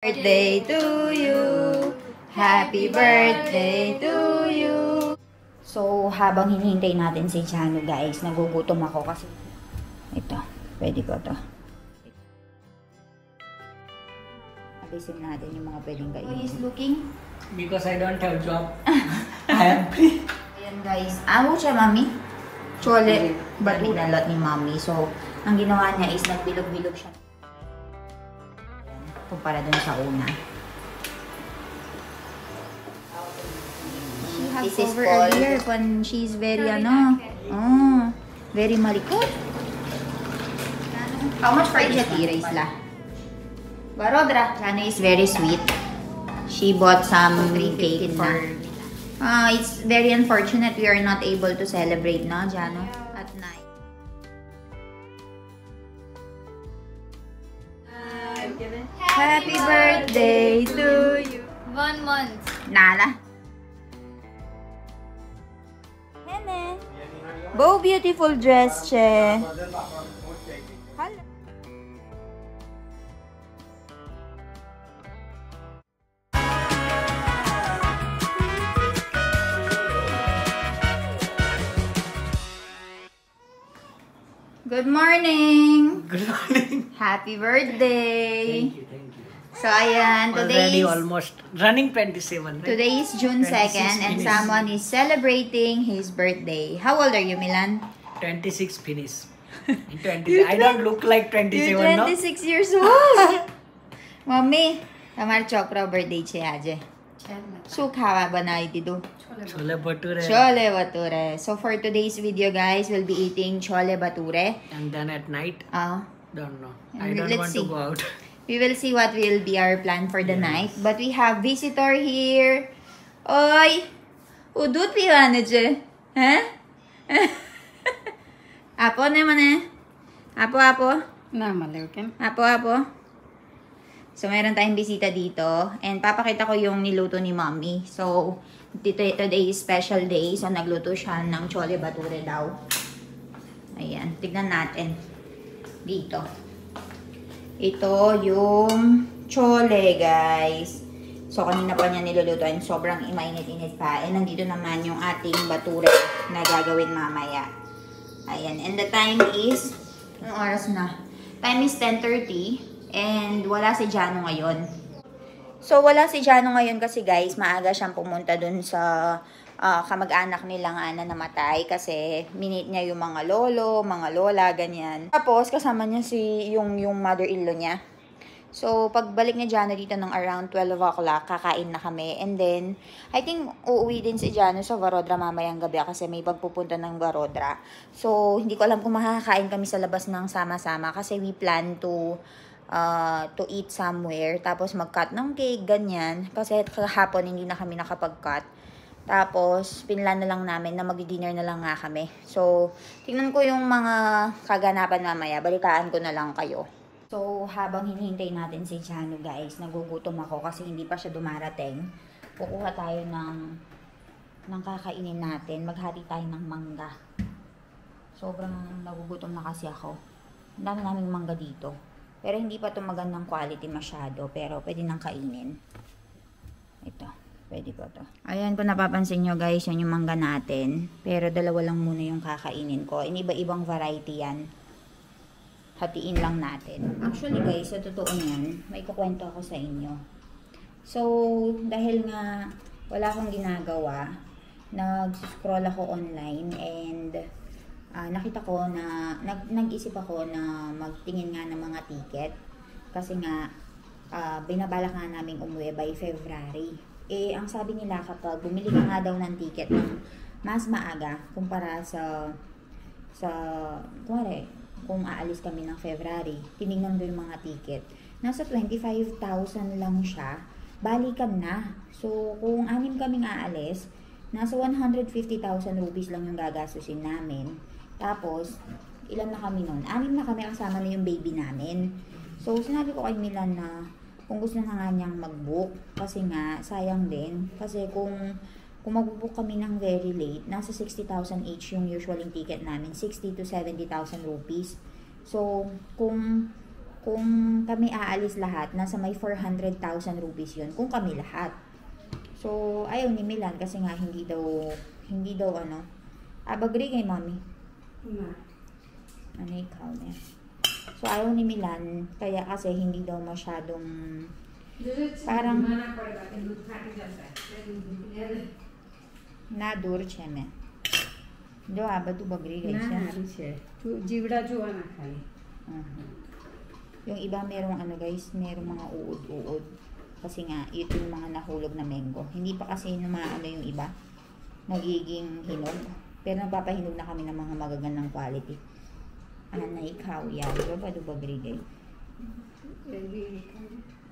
Birthday to you. Happy birthday to you. So, habang hinihintay natin si Chano, guys, nagugutom ako kasi ito, pwede ko to. Alisin natin yung mga pwedeng kainin. Who is looking? Because I don't have job. I am free. Ayan, guys. Amo siya, mami. Chole, but inalat ni mami. So, ang ginawa niya is nagbilog-bilog siya. Kumpara dun sa una. She has over earlier when she's very very malikot. How much for siya rice la? Barodra. Jana is very sweet. She bought some cake for it's very unfortunate we are not able to celebrate na Jano at night. Happy birthday to you. 1 month. Nala. Hene. Bo beautiful dress, che. Hello. Good morning. Good morning. Happy birthday. Thank you, thank you. So, ayan, today Already is, almost running 27, right? today is June 2nd and finish. someone is celebrating his birthday. How old are you, Milan? 26 finish. 20. I don't look like 27, You're no? 26 years old. Mami, हमारे छोकरा birthday છે આજે. શું ખાવા બનાવી દીધું? Chole bhature. Chole bhature. So for today's video, guys, we'll be eating chole bhature. And then at night, don't know. I don't Let's want see. to go out. We will see what will be our plan for the night. But we have visitor here. Oy! Udut piwane je. Huh? Apo naman eh. Apo. Apo. So, meron tayong bisita dito. And papakita ko yung niluto ni Mommy. So, today is special day. So, nagluto siya ng chole bhature daw. Ayan. Tignan natin. Dito. Ito yung chole, guys. So, kanina pa niya nilulutuin. Sobrang mainit-init pa. And nandito naman yung ating bhature na gagawin mamaya. Ayan. And the time is, anong oras na? Time is 10:30. And wala si Jano ngayon. So, wala si Jano ngayon kasi, guys, maaga siyang pumunta dun sa kamag-anak nila nga na namatay kasi minute niya yung mga lolo, mga lola, ganyan. Tapos, kasama niya yung mother-in-law niya. So, pagbalik ni Jano dito ng around 12 o'clock, kakain na kami. And then, I think uuwi din si Jano sa Barodra mamayang gabi kasi may pagpupunta ng Barodra. So, hindi ko alam kung makakain kami sa labas ng sama-sama kasi we plan to eat somewhere. Tapos, mag-cut ng cake, ganyan. Kasi kahapon, hindi na kami nakapag-cut. Tapos, pinlan na lang namin na mag-dinner na lang nga kami. So, tingnan ko yung mga kaganapan mamaya. Balitaan ko na lang kayo. So, habang hinihintay natin si Chano, guys, nagugutom ako kasi hindi pa siya dumarating. Kukuha tayo ng kakainin natin. Maghati tayo ng mangga. Sobrang nagugutom na kasi ako. Ang dami naming mangga dito. Pero hindi pa ito magandang quality masyado. Pero pwede nang kainin. Ito. Pwede ko to. Ayan, kung napapansin nyo, guys, yan yung mangga natin. Pero dalawa lang muna yung kakainin ko. Iba-ibang variety yan. Hatiin lang natin. Actually, guys, sa totoo niyan, may kukwento ako sa inyo. So, dahil nga wala akong ginagawa, nag-scroll ako online and nakita ko na, nag-isip ako na magtingin nga ng mga ticket. Kasi nga, binabalak nga namin umuwi by February. Eh, ang sabi nila kapag bumili ka nga daw ng ticket ng mas maaga kumpara kung aalis kami ng February, tinignan ko yung mga ticket. Nasa 25,000 lang siya, balikan na. So, kung 6 kaming aalis, nasa 150,000 rupees lang yung gagastusin namin. Tapos, ilan na kami nun? 6 na kami kasama na yung baby namin. So, sinabi ko kay Milan na kung gusto na nga niyang mag-book, kasi nga, sayang din. Kasi kung mag-book kami ng very late, nasa 60,000 each yung usual ticket namin, 60 to 70,000 rupees. So, kung kung kami aalis lahat, nasa may 400,000 rupees yun. Kung kami lahat. So, ayaw ni Milan kasi nga hindi daw ano. Abagri kay mami. Ano ikaw niya. So, ayaw ni Milan, kaya kasi hindi daw masyadong parang नादूर છે મેં જો આ બધું બગડી ગઈ છે જીવડા જોવાના ખાલી yung iba merong ano guys, merong mga uod kasi nga ito yung mga nahulog na mango, hindi pa kasi ano yung iba nagiging hinog, pero nagpapahinog na kami ng mga magagandang quality. Na ikaw yan, diba ba ito bugri guys?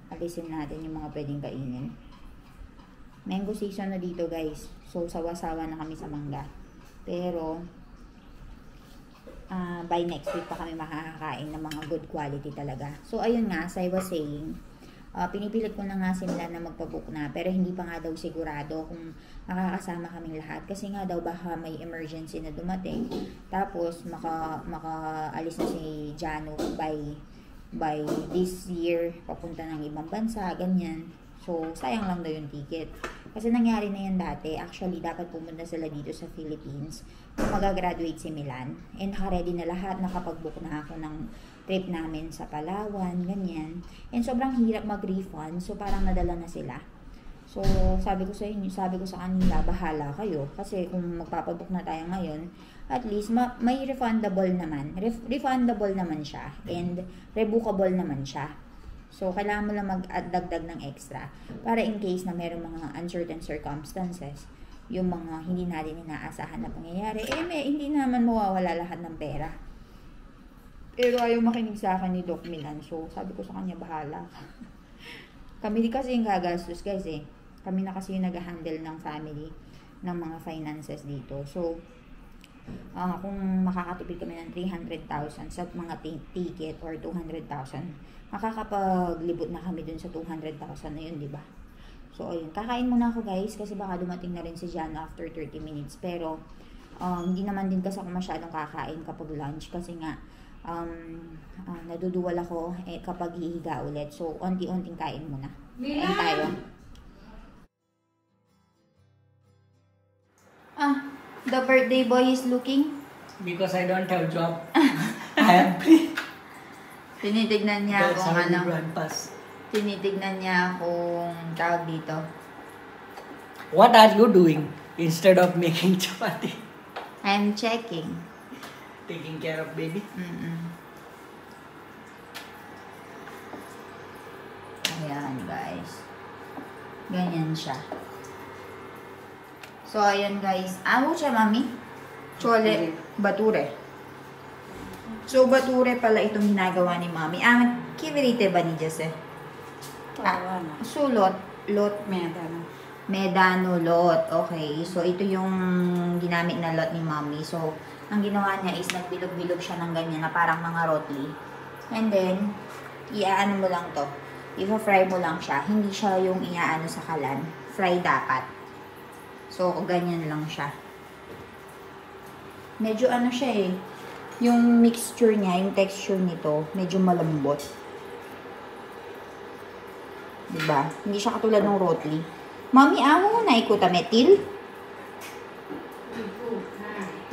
Alisin natin yung mga pwedeng kainin. Mango season na dito guys. So, sawa-sawa na kami sa mangga. Pero, by next week pa kami makakakain ng mga good quality talaga. So, ayun nga, as I was saying, pinipilit ko na nga si Milan na magpabook na. Pero hindi pa nga daw sigurado kung makakasama kaming lahat. Kasi nga daw baka may emergency na dumating. Tapos, makaalis na si Jano by this year, papunta ng ibang bansa, ganyan. So, sayang lang daw yung ticket. Kasi nangyari na yan dati. Actually, dapat pumunta sila dito sa Philippines. Kung mag-graduate si Milan. And naka-ready na lahat. Nakapag-book na ako ng trip namin sa Palawan, ganyan. And sobrang hirap mag-refund. So, parang nadala na sila. So, sabi ko sa kanila, bahala kayo. Kasi kung magpapabook na tayo ngayon, at least may refundable naman. Refundable naman siya. And rebookable naman siya. So, kailangan mo lang mag-dagdag ng extra para in case na mayroong mga uncertain circumstances, yung mga hindi natin inaasahan na pangyayari, hindi naman mawawala lahat ng pera. Pero ayaw makinig sa akin ni Doc Milan. So, sabi ko sa kanya, bahala ka. Kami kasi yung gagastos guys eh. Kami na kasi yung nag-handle ng family ng mga finances dito. So, kung makakatipid kami ng 300,000 sa mga ticket or 200,000, makakapaglibot na kami dun sa 200,000 na yun, di ba? So, ayun. Kakain muna ako guys kasi baka dumating na rin si Jan after 30 minutes. Pero, hindi naman din kasi ako masyadong kakain kapag lunch kasi nga, naduduwal ako kapag hihiga ulit. So, onti-onting kain muna. Kain tayo. The birthday boy is looking. Because I don't have job. I am free. Tinitignan niya That's kung how ano. we run pass. Tinitignan niya kung tawag dito. What are you doing instead of making chapati? I'm checking. Taking care of baby? Ayan guys. Ganyan siya. So, ayan guys. Amo siya, mami? Chole. Bature. So, bature pala itong ginagawa ni mami. Kivirite ba ni Jesse? Sulot. Lot. Medano lot. Okay. So, ito yung ginamit na lot ni mami. So, ang ginawa niya is nagbilog-bilog siya ng ganyan na parang mga roti. And then, iaano mo lang to. I-fry mo lang siya. Hindi siya yung iaano sa kalan. Fry dapat. So, ganyan lang siya. Medyo ano siya eh. Yung mixture niya, yung texture nito, medyo malambot. Diba? Hindi siya katulad ng roti. Mami, amo mo na ikuta metil?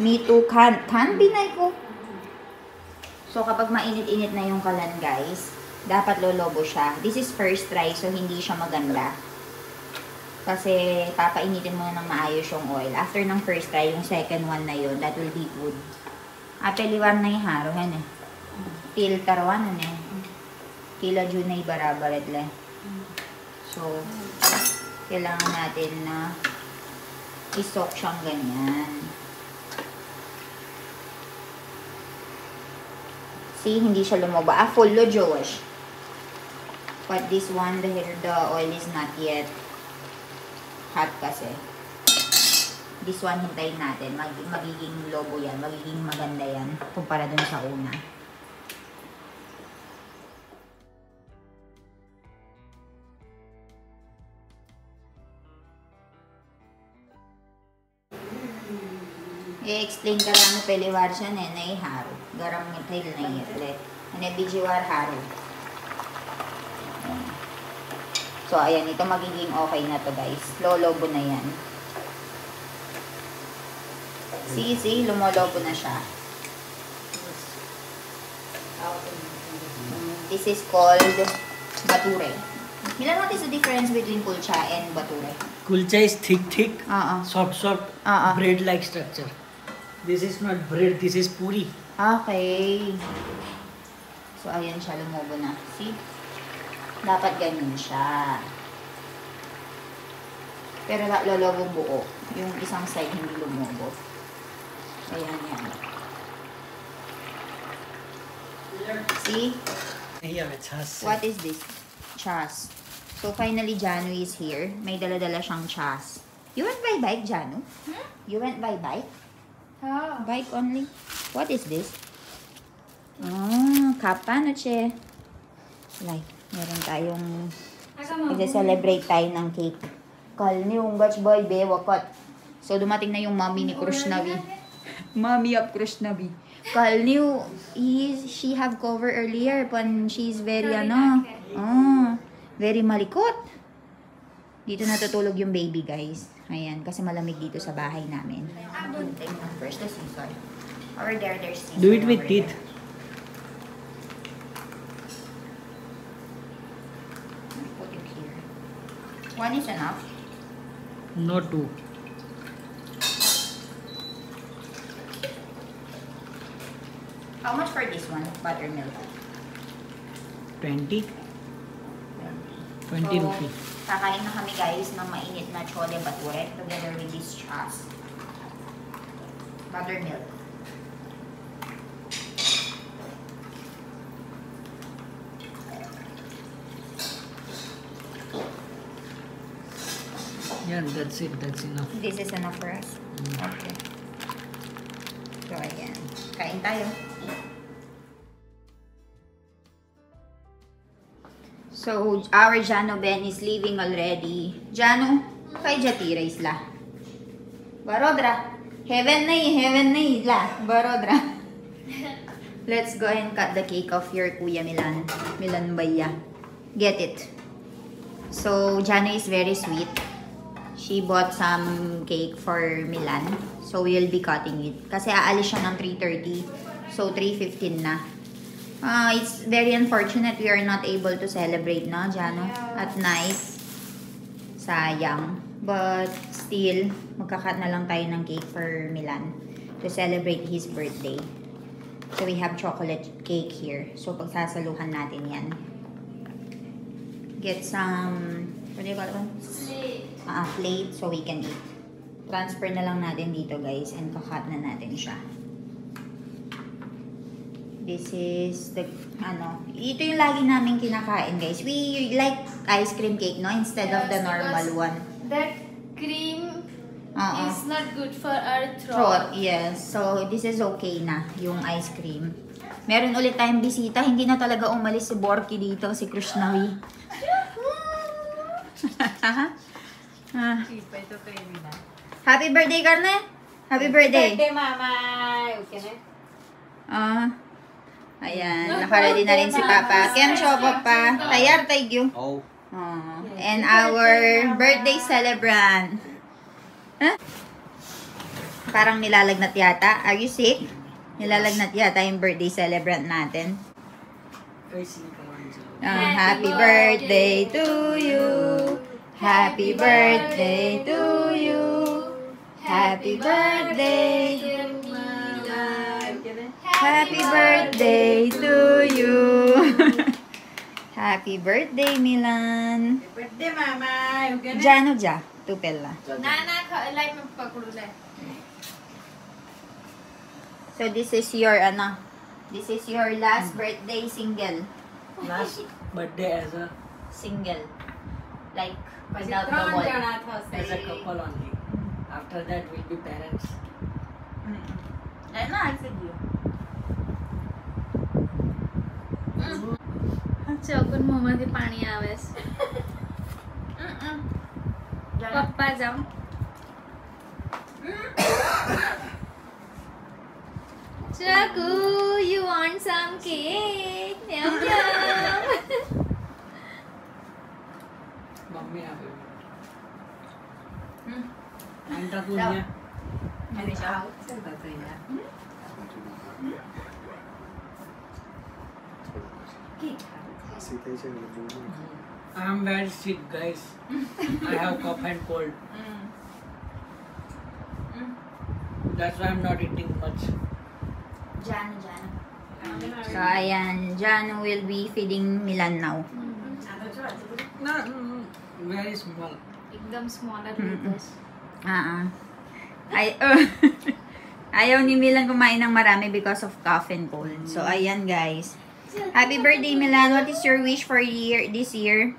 Me too. Kan binay ko. So, kapag mainit-init na yung kalan, guys, dapat lolobo siya. This is first try, so hindi siya maganda. Kasi, papainitin mo na ng maayos yung oil. After ng first try, yung second one na yun, that will be good. Apeliwan na yung haro, yan eh. Til tarwan, yan eh. Kila junay barabaret le. So, kailangan natin na isok siyang ganyan. See, hindi siya lumaba. Full lo Josh. But this one, the oil is not yet hot kasi. This one, hintayin natin. Magiging lobo yan. Magiging maganda yan. Kumpara dun sa una. I-explain ka lang peliwar siya na haru. Garam ngitay na itle. Ano bijiwar haru. So, ayan. Ito magiging okay na to, guys. Lolobo na yan. See, lumolobo na siya. This is called bature. Milan, what is the difference between kulcha and bature? Kulcha is thick, soft, bread-like structure. This is not bread, this is puri. Okay. So, ayan siya, lumobo na. See? Dapat ganyan siya. Pero lolobong buo. Yung isang side hindi lumobo. Ayan yan. See? Yeah, chas. What is this? Chas. So, finally, Janu is here. May dala-dala siyang chas. You went by bike, Janu? You went by bike? Bike only? What is this? Kapa, no, che? Like, meron tayong mag-celebrate tayo ng cake. Kalni, ungats boy, be, wakot. So, dumating na yung mommy ni Krishnavi. Mommy of Krishnavi. Kalni, she have cover earlier when she's very, very malikot. Dito natutulog yung baby, guys. Ayan, kasi malamig dito sa bahay namin. Take na first the scissor. Over there, there's scissor. Do it with over teeth. there. Put it here. One is enough. No two. How much for this one? Buttermilk. 20 So, rupees. kakain na kami, guys, ng mainit na chole bature together with this chas. Buttermilk. Yeah, that's it. That's enough. This is enough for us? Okay. So, ayan. Kain tayo. So, our Jano Ben is leaving already. Jano, kay Jatira isla. Barodra. Heaven na la. Barodra. Let's go and cut the cake of your Kuya Milan. Milan Baya. Get it. So, Jano is very sweet. She bought some cake for Milan. So, we'll be cutting it. Kasi aalis siya ng 3:30. So, 3:15 na. It's very unfortunate we are not able to celebrate, no, Jano? At night. Sayang. But, still, magkakat na lang tayo ng cake for Milan to celebrate his birthday. So, we have chocolate cake here. So, pagsasaluhan natin yan. Get some, what do you call it? Plate so we can eat. Transfer na lang natin dito, guys, and kakat na natin siya. This is the, ito yung lagi namin kinakain, guys. We like ice cream cake, no? Instead of the normal one. That cream is not good for our Throat, yes. So, this is okay na, yung ice cream. Meron ulit tayong bisita. Hindi na talaga umalis si Borky dito, si Krishnavi. Happy birthday, Karne! Happy birthday! Birthday, Mama! Okay na? Ayan, naka-ready na rin si Papa. Kem siya, Papa. Tayar, tayo. Oh. And our birthday celebrant. Huh? Parang nilalagnat yata. Are you sick? Nilalagnat yata yung birthday celebrant natin. Happy birthday to you. Happy birthday to you. Happy birthday. Happy birthday to you. Happy birthday, Milan. Birthday, Mama! Okay na? Jano ja, tupela. like magpakulay. So this is your this is your last birthday single. Last birthday as a Like without the boy. as a couple only. After that we'll be parents. I said you. ચોકન મોંમાંથી પાણી આવે છે પપ્પા જાઓ Chaku, you want some cake? Yum yum. Mami abi. Hmm. Anta punya. Ano siya? I am very sick, guys. I have cough and cold. That's why I'm not eating much. Jano. So, ayan. Jano will be feeding Milan now. No, very small. Ekdam smaller liters. Ayaw ni Milan kumain ng marami because of cough and cold. So, ayan guys. Happy birthday, Milan. What is your wish for this year?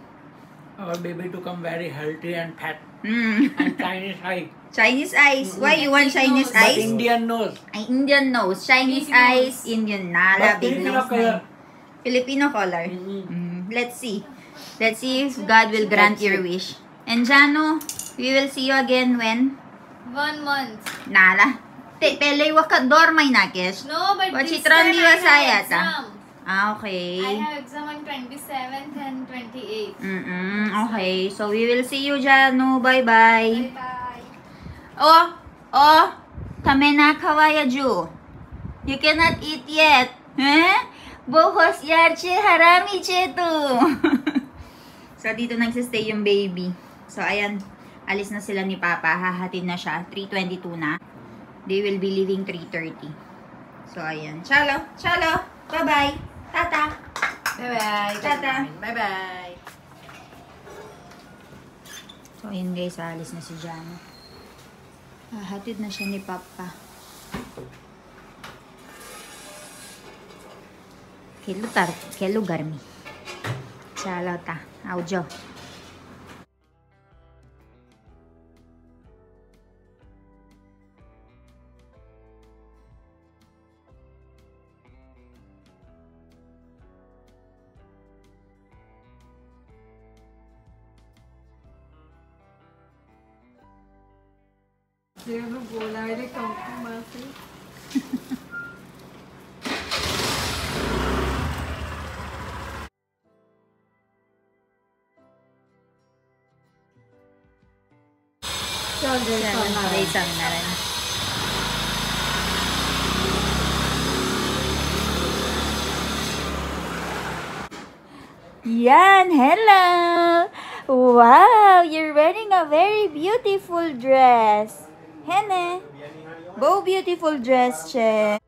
Our baby to come very healthy and fat. Mm. And Chinese eye. Chinese eyes. Why you want Chinese But eyes? Indian nose. Ay, Indian nose. Chinese Big eyes. nose. Indian nala. But Big Filipino nose color. na. Filipino color. Mhm. Let's see. Let's see if God will grant your wish. And Jano, we will see you again when? 1 month. Nala. Pele waka dormay nakes. No, but Wachi this time trandi I wasaya have ta. exam. Okay. I have exam on 27th and 28th. Okay. So, we will see you, Jano. Bye-bye. Bye-bye. Oh, kame na kawaya ju. You cannot eat yet. Eh? Bohos yarche harami chetu. So, dito nagsistay yung baby. So, ayan. Alis na sila ni Papa. Hahatid na siya. 3:22 na. They will be leaving 3:30. So, ayan. Chalo. Bye-bye. Tata. Bye-bye. Tata. Bye-bye. So, ayun guys, alis na si Jano. Hatid na siya ni Papa. Ke lugar mi. Chalo ta. Audio. Sino bola ini kamu masih? Isang na rin. Yan, hello! Wow, you're wearing a very beautiful dress. Hene, bo beautiful dress, che.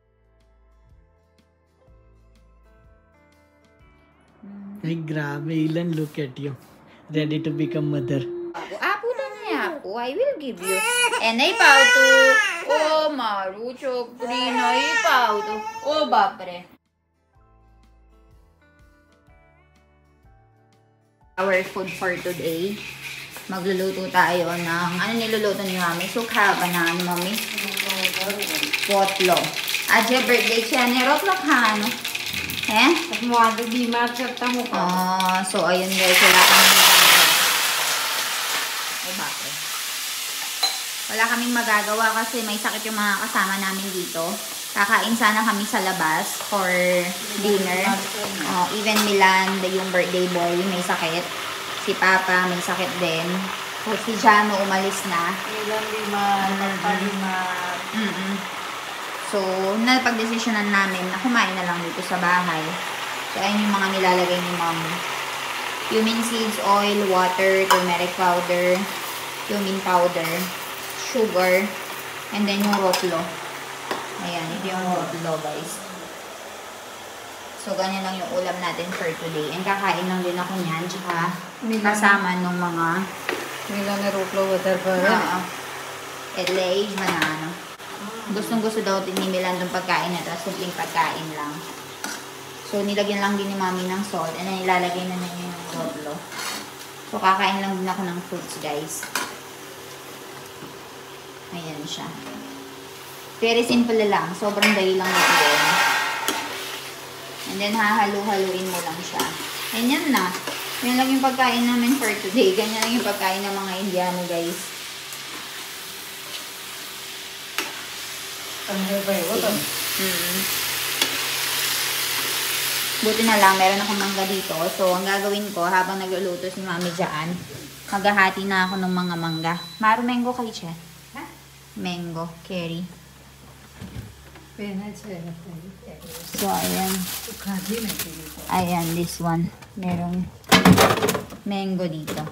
Hey, grabe, Ilan, look at you. Ready to become mother. Apo na niya ako. I will give you. And ipaw to. Oh, maru, chokri na ipaw to. Oh, bapre. Our food for today. Magluluto tayo ng, ano niluluto ni Mami? Sukha ba na, ano, Mami? Potlo. Adya birthday siya ni Rotlok ha, ano? Eh? Semua ada di market kamu kok. So ayun guys, wala kaming magagawa. Oh, bakit? Wala kaming magagawa kasi may sakit yung mga kasama namin dito. Kakain sana kami sa labas for dinner. Even Milan, yung birthday boy, may sakit. Si Papa, may sakit din. So, si Jano umalis na. Ilan 5, 5. So, napag-desisyonan namin na kumain na lang dito sa bahay. So, ayun yung mga nilalagay ni Mom. Cumin seeds, oil, water, turmeric powder, cumin powder, sugar, and then yung rotlo. Ayan, ito yung rotlo, guys. So, ganyan lang yung ulam natin for today. And kakain lang din ako niyan, tsaka kasama nung mga Milan na ruplo water pa rin. Edlage, manano. Gustong-gusto daw din ni Milan yung pagkain na ito. Simpleng pagkain lang. So, nilagyan lang din ni Mami ng salt. And then, ilalagay na niya yung rotlo. So, kakain lang din ako ng fruits, guys. Ayan siya. Very simple lang. Sobrang dali lang ito yun. And then, hahalu-haluin mo lang siya. And yan na. Yan lang yung pagkain namin for today. Ganyan lang yung pagkain ng mga Indiano, guys. Buti na lang, meron akong mangga dito. So, ang gagawin ko, habang nagluluto si Mami dyan, Maghahati na ako ng mga mangga. Maru, mango kayo siya? Mango, curry. So, ayan. Ayan, this one. Merong mango dito.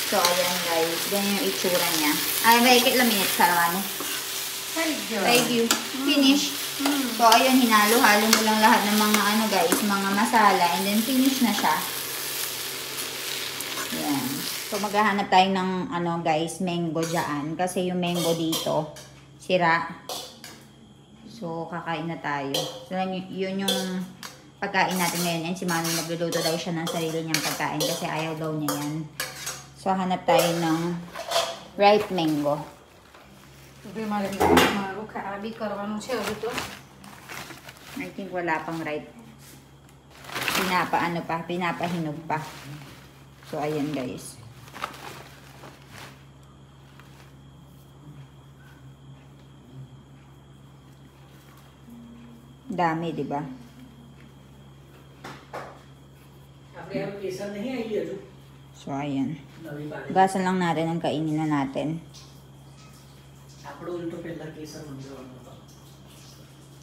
So, ayan guys. Ganyan yung itsura niya. Ay, may laminate sa ano. Thank you. Finish. So, ayun, hinalo-halo mo lang lahat ng mga ano guys, mga masala. And then, finish na siya. Ayan. So, maghahanap tayo ng ano guys, mango dyan. Kasi yung mango dito, sira. So, kakain na tayo. So, yun yung pagkain natin ngayon. And si Mami magluluto daw siya ng sarili niyang pagkain kasi ayaw daw niya yan. So, hanap tayo ng ripe mango. I think wala pang ripe. Pinapahinog pa. So, ayan guys. Dami, di ba? So, ayan. Gasan lang natin ang kainin na natin.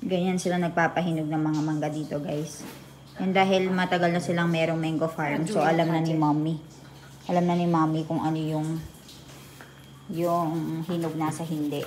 Ganyan sila nagpapahinog ng mga mangga dito, guys. And dahil matagal na silang merong mango farm, so alam na ni Mommy. Alam na ni Mommy kung ano yung hinog nasa hindi.